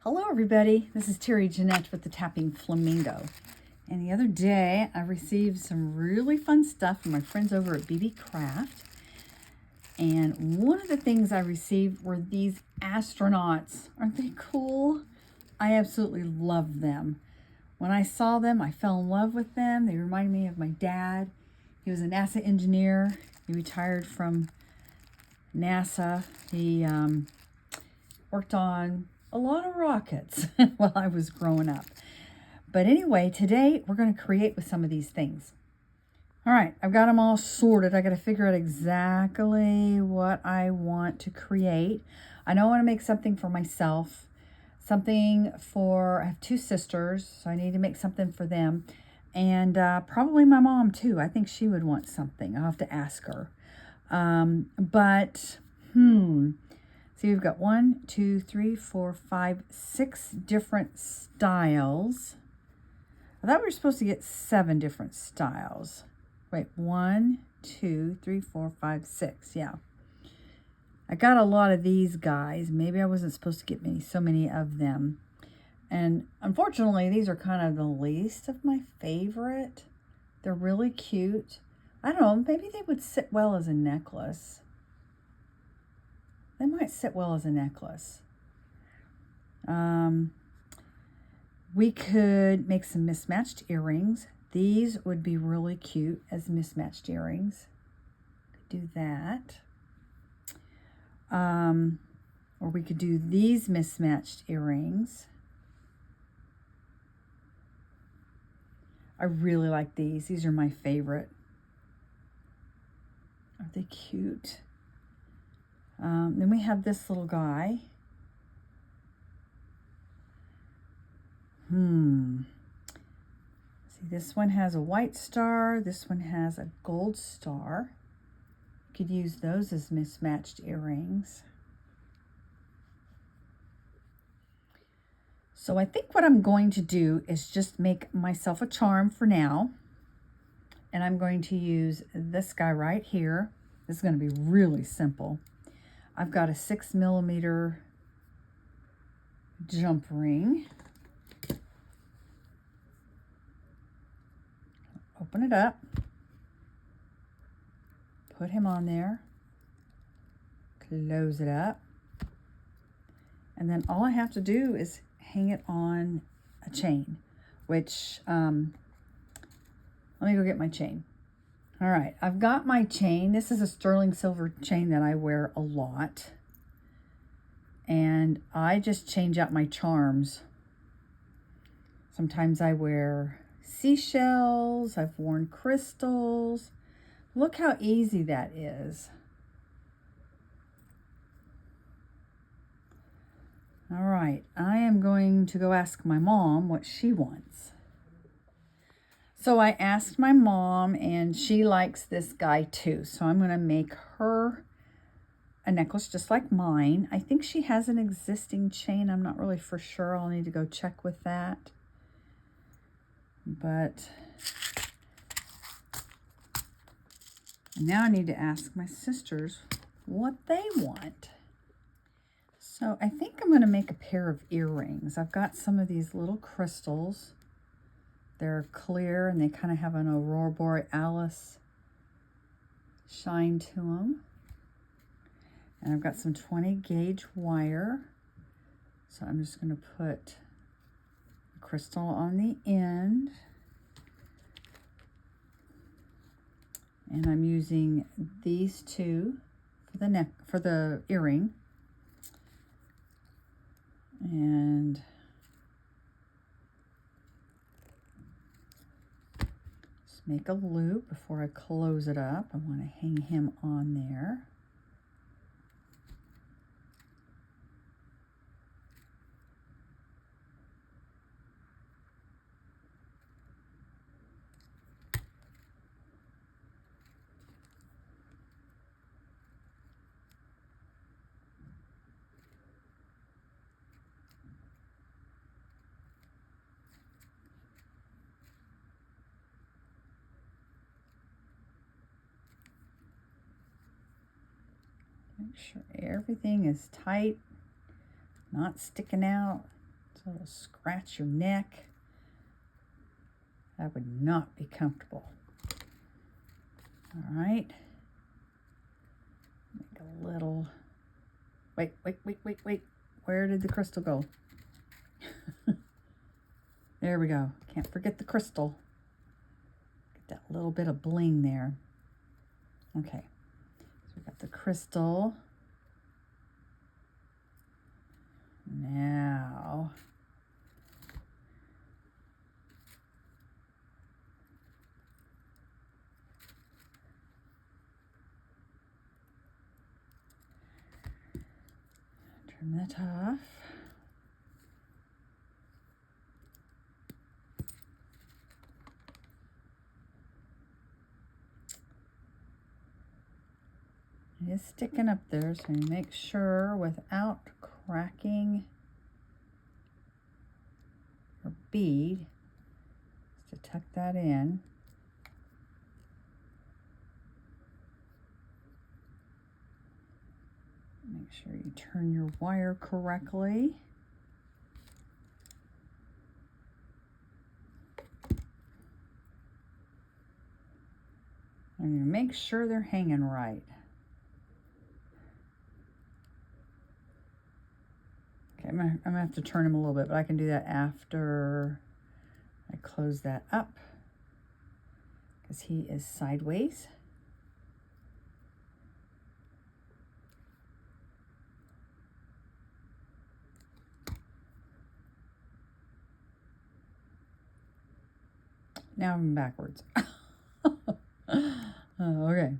Hello everybody, this is Terry Jeanette with the Tapping Flamingo. And the other day I received some really fun stuff from my friends over at BeeBeeCraft. And one of the things I received were these astronauts. Aren't they cool? I absolutely love them. When I saw them, I fell in love with them. They remind me of my dad. He was a NASA engineer. He retired from NASA. He worked on a lot of rockets while I was growing up. But anyway, today we're going to create with some of these things. All right, I've got them all sorted. I got to figure out exactly what I want to create. I know I want to make something for myself, something for, I have two sisters, so I need to make something for them. And probably my mom too. I think she would want something. I'll have to ask her. So you've got 1, 2, 3, 4, 5, 6 different styles. I thought we were supposed to get 7 different styles. Wait, 1, 2, 3, 4, 5, 6. Yeah. I got a lot of these guys. Maybe I wasn't supposed to get so many of them. And unfortunately, these are kind of the least of my favorite. They're really cute. I don't know, maybe they would sit well as a necklace. They might sit well as a necklace. We could make some mismatched earrings. These would be really cute as mismatched earrings. Could do that. Or we could do these mismatched earrings. I really like these. These are my favorite. Aren't they cute? Then we have this little guy. See, this one has a white star. This one has a gold star. You could use those as mismatched earrings. So I think what I'm going to do is just make myself a charm for now. And I'm going to use this guy right here. This is going to be really simple. I've got a 6mm jump ring. Open it up. Put him on there. Close it up. And then all I have to do is hang it on a chain, which, let me go get my chain. All right, I've got my chain. This is a sterling silver chain that I wear a lot. And I just change out my charms. Sometimes I wear seashells. I've worn crystals. Look how easy that is. All right, I am going to go ask my mom what she wants. So I asked my mom, and she likes this guy too. So I'm going to make her a necklace just like mine. I think she has an existing chain. I'm not really for sure. I'll need to go check with that. But now I need to ask my sisters what they want. So I think I'm going to make a pair of earrings. I've got some of these little crystals. They're clear and they kind of have an aurora borealis shine to them. And I've got some 20 gauge wire. So I'm just going to put a crystal on the end. And I'm using these two for the earring. And just make a loop before I close it up. I want to hang him on there. Make sure everything is tight, not sticking out. So it'll scratch your neck. That would not be comfortable. All right. Make a little, wait. Where did the crystal go? There we go. Can't forget the crystal. Get that little bit of bling there. Okay. So we got the crystal. Now, trim that off. It is sticking up there, so you make sure without cracking your bead, just to tuck that in. Make sure you turn your wire correctly. And you make sure they're hanging right. Okay, I'm gonna have to turn him a little bit, but I can do that after I close that up because he is sideways. Now I'm backwards. Okay.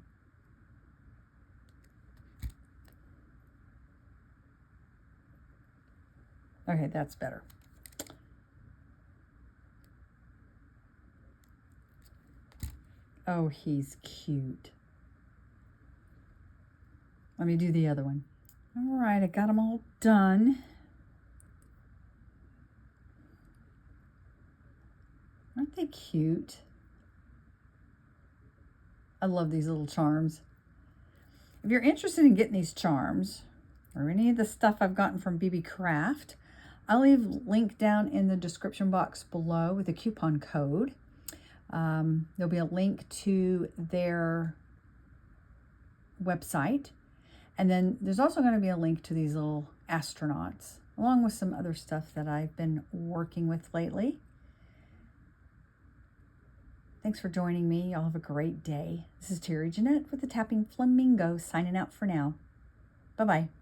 Okay, that's better. Oh, he's cute. Let me do the other one. All right, I got them all done. Aren't they cute? I love these little charms. If you're interested in getting these charms or any of the stuff I've gotten from BeeBeeCraft, I'll leave a link down in the description box below with a coupon code. There'll be a link to their website. And then there's also going to be a link to these little astronauts, along with some other stuff that I've been working with lately. Thanks for joining me. Y'all have a great day. This is Terry Jeanette with the Tapping Flamingo signing out for now. Bye-bye.